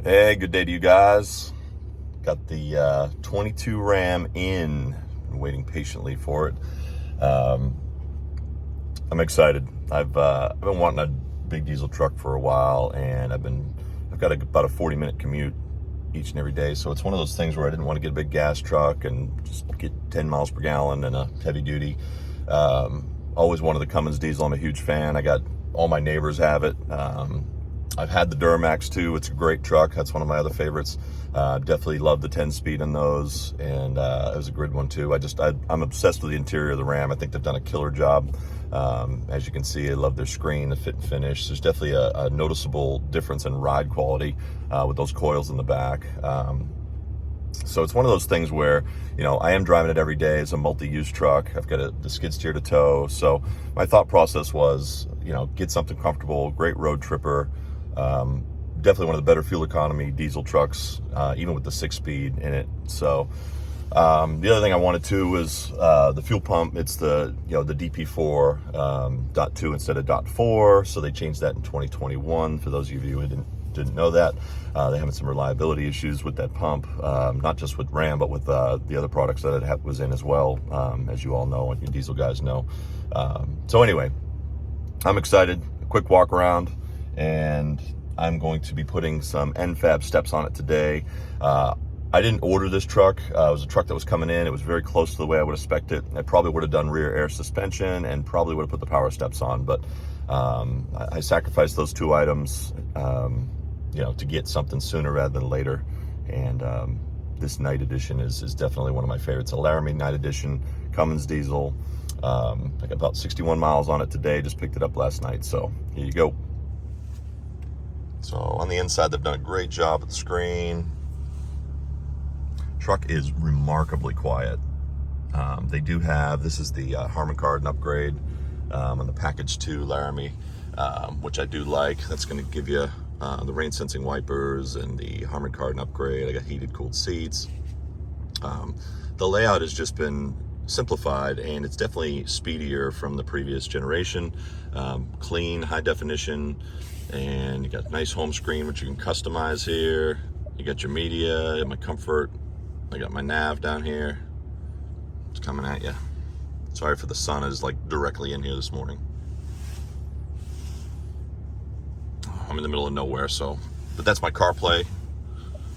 Hey, good day to you guys. Got the 22 Ram in, waiting patiently for it. I'm excited. I've been wanting a big diesel truck for a while, and I've got about a 40-minute commute each and every day. So it's one of those things where I didn't want to get a big gas truck and just get 10 miles per gallon and a heavy duty. Always wanted the Cummins diesel. I'm a huge fan. I got all my neighbors have it. I've had the Duramax too. It's a great truck. That's one of my other favorites. Definitely love the 10-speed in those, and it was a grid one too. I'm obsessed with the interior of the Ram. I think they've done a killer job. As you can see, I love their screen, the fit and finish. There's definitely a noticeable difference in ride quality with those coils in the back. So it's one of those things where, I am driving it every day. It's a multi-use truck. I've got the skid steer to tow. So my thought process was, get something comfortable, great road tripper. Definitely one of the better fuel economy diesel trucks, even with the 6-speed in it. So the other thing I wanted to was the fuel pump. It's the DP4 .2 instead of .4. So they changed that in 2021. For those of you who didn't know that, they're having some reliability issues with that pump, not just with Ram, but with the other products that it was in as well, as you all know and you diesel guys know. So anyway, I'm excited. A quick walk around, and I'm going to be putting some N-Fab steps on it today. I didn't order this truck. It was a truck that was coming in. It was very close to the way I would expect it. I probably would have done rear air suspension and probably would have put the power steps on, but I sacrificed those two items, to get something sooner rather than later. And this Night Edition is definitely one of my favorites. A Laramie Night Edition, Cummins diesel. I got about 61 miles on it today. Just picked it up last night. So here you go. So on the inside, they've done a great job with the screen. Truck is remarkably quiet. They do have, this is the Harman Kardon upgrade on the package 2 Laramie, which I do like. That's going to give you the rain sensing wipers and the Harman Kardon upgrade. I got heated, cooled seats. The layout has just been simplified, and it's definitely speedier from the previous generation. Clean, high definition, and you got a nice home screen which you can customize here. You got your media, my comfort. I got my nav down here. It's coming at you. Sorry for the sun, is like directly in here this morning. I'm in the middle of nowhere, but that's my CarPlay.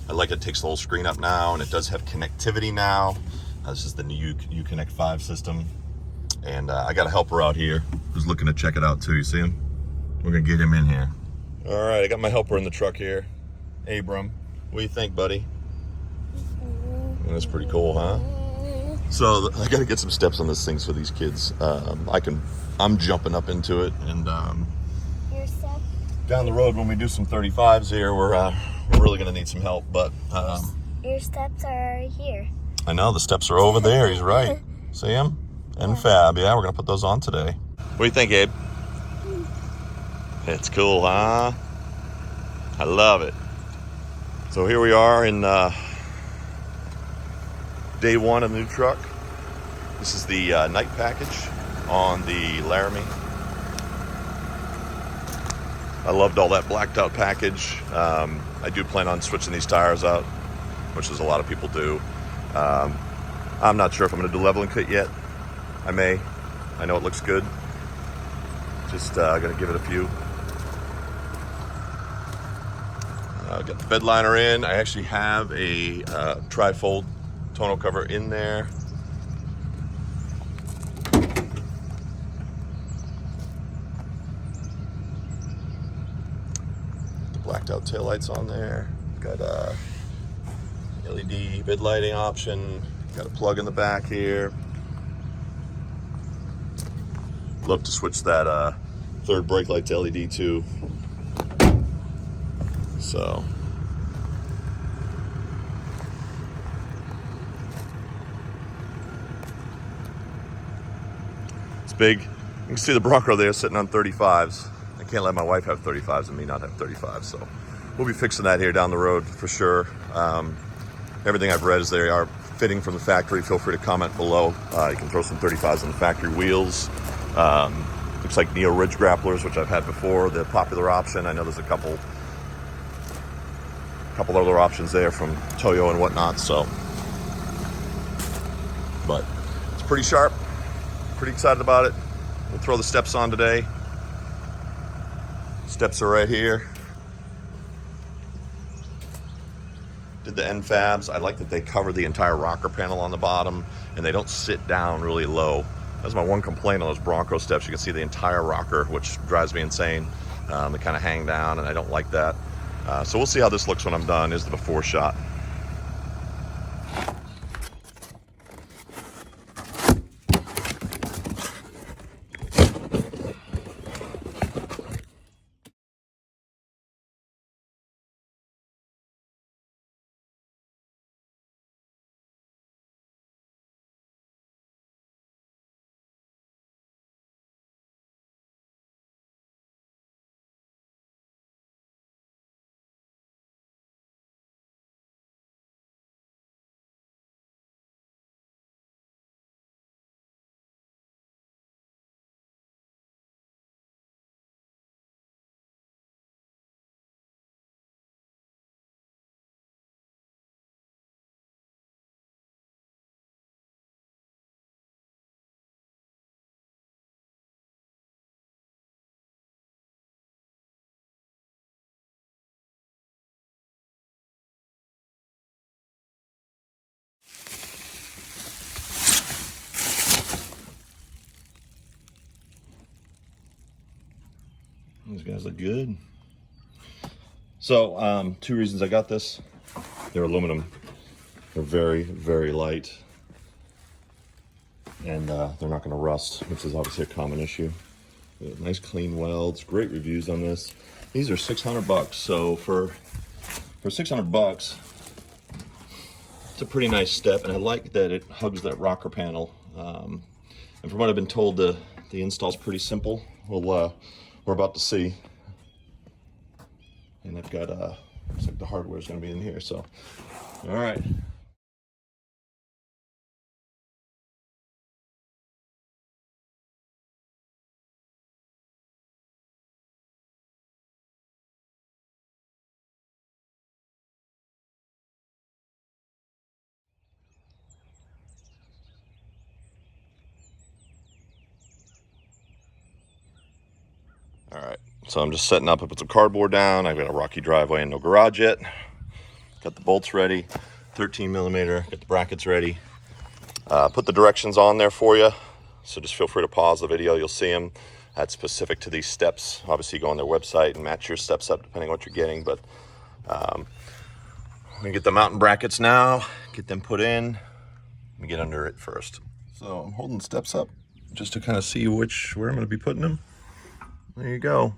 I like it takes the whole screen up now, and it does have connectivity now. This is the new Uconnect 5 system. And I got a helper out here who's looking to check it out too. You see him? We're gonna get him in here. All right, I got my helper in the truck here. Abram, what do you think, buddy? That's pretty cool, huh? So I gotta get some steps on this thing for these kids. I'm jumping up into it, and Your step? down the road when we do some 35s here, we're really gonna need some help. But Your steps are here. I know the steps are over there. He's right. See him? N-Fab. Yeah, we're gonna put those on today. What do you think, Abe? It's cool, huh? I love it. So here we are in day one of the new truck. This is the night package on the Laramie. I loved all that blacked out package. I do plan on switching these tires out, which is a lot of people do. I'm not sure if I'm going to do leveling kit yet. I may. I know it looks good. Just going to give it a few. Got the bed liner in. I actually have a tri-fold tonneau cover in there. The blacked out taillights on there. Got a LED bed lighting option. Got a plug in the back here. Love to switch that third brake light to LED too. So it's big. You can see the Bronco there sitting on 35s. I can't let my wife have 35s and me not have 35s. So we'll be fixing that here down the road for sure. Everything I've read is they are fitting from the factory. Feel free to comment below. You can throw some 35s on the factory wheels. Looks like Neo Ridge grapplers, which I've had before, the popular option. I know there's a couple couple other options there from Toyo and whatnot. So, but it's pretty sharp. Pretty excited about it. We'll throw the steps on today. Steps are right here. Did the N-Fabs. I like that they cover the entire rocker panel on the bottom and they don't sit down really low. That's my one complaint on those Bronco steps. You can see the entire rocker, which drives me insane. They kind of hang down and I don't like that. So we'll see how this looks when I'm done. Is the before shot. These guys look good. So, two reasons I got this. They're aluminum. They're very, very light. And they're not going to rust, which is obviously a common issue. Nice clean welds, great reviews on this. These are $600, so for $600, it's a pretty nice step, and I like that it hugs that rocker panel. And from what I've been told, the install's pretty simple. We're about to see. And I've got, looks like the hardware's gonna be in here, so. All right. All right, so I'm just setting up. I put some cardboard down. I've got a rocky driveway and no garage yet. Got the bolts ready, 13 millimeter, got the brackets ready. Put the directions on there for you. So just feel free to pause the video, you'll see them. That's specific to these steps. Obviously you go on their website and match your steps up depending on what you're getting, but we're gonna get the mountain brackets now, get them put in. Let me get under it first. So I'm holding steps up just to kind of see where I'm gonna be putting them. There you go.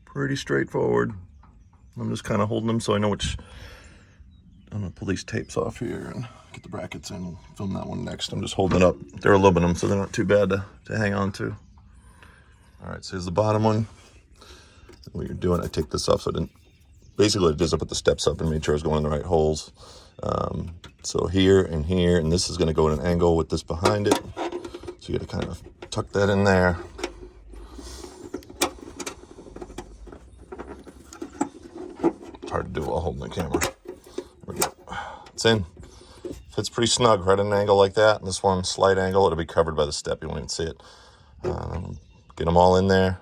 Pretty straightforward. I'm just kind of holding them so I know which. I'm gonna pull these tapes off here and get the brackets in. Film that one next. I'm just holding it up. They're aluminum, so they're not too bad to hang on to. All right, so here's the bottom one. What you're doing, I take this off so I didn't. Basically, what it is, I put the steps up and made sure I was going in the right holes. So here, and this is gonna go at an angle with this behind it. So you gotta kind of tuck that in there. Hard to do while holding the camera. There we go. It's in. Fits pretty snug right at an angle like that. And this one, slight angle, it'll be covered by the step. You won't even see it. Get them all in there.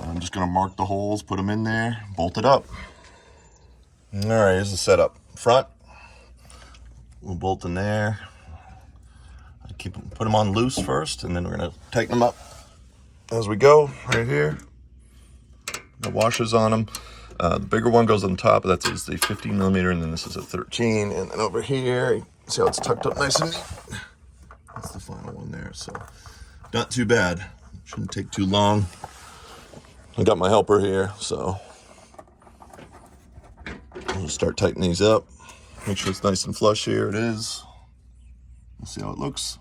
I'm just going to mark the holes, put them in there, bolt it up. All right, here's the setup. Front, we'll bolt in there. Put them on loose first, and then we're going to tighten them up as we go. Right here. The washers on them. The bigger one goes on top, but that's the 15 millimeter, and then this is a 13. And then over here, see how it's tucked up nice and neat? That's the final one there, so not too bad. Shouldn't take too long. I got my helper here, so I'll start tightening these up. Make sure it's nice and flush here. It is. We'll see how it looks.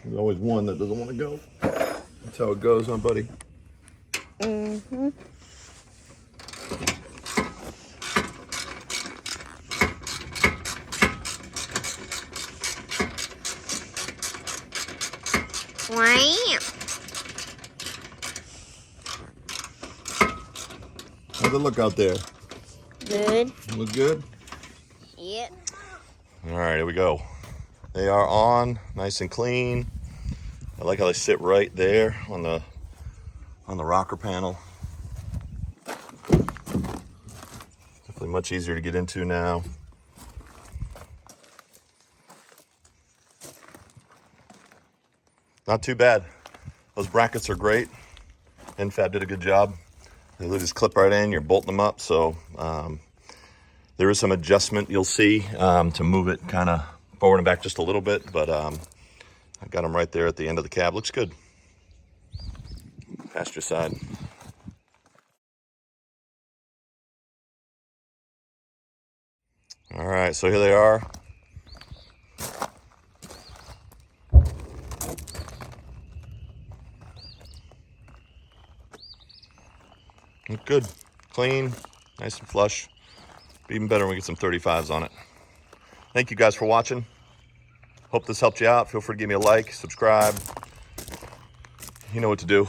There's always one that doesn't want to go. That's how it goes, huh, buddy? Mm-hmm. Wow. How's it look out there? Good. Look good? Yep. All right, here we go. They are on, nice and clean. I like how they sit right there on the rocker panel. Definitely much easier to get into now. Not too bad. Those brackets are great. N-Fab did a good job. They just clip right in, you're bolting them up. So there is some adjustment you'll see to move it kind of forward and back just a little bit, but I got them right there at the end of the cab. Looks good. Passenger side. All right, so here they are. Look good, clean, nice and flush. Be even better when we get some 35s on it. Thank you guys for watching. Hope this helped you out. Feel free to give me a like, subscribe. You know what to do.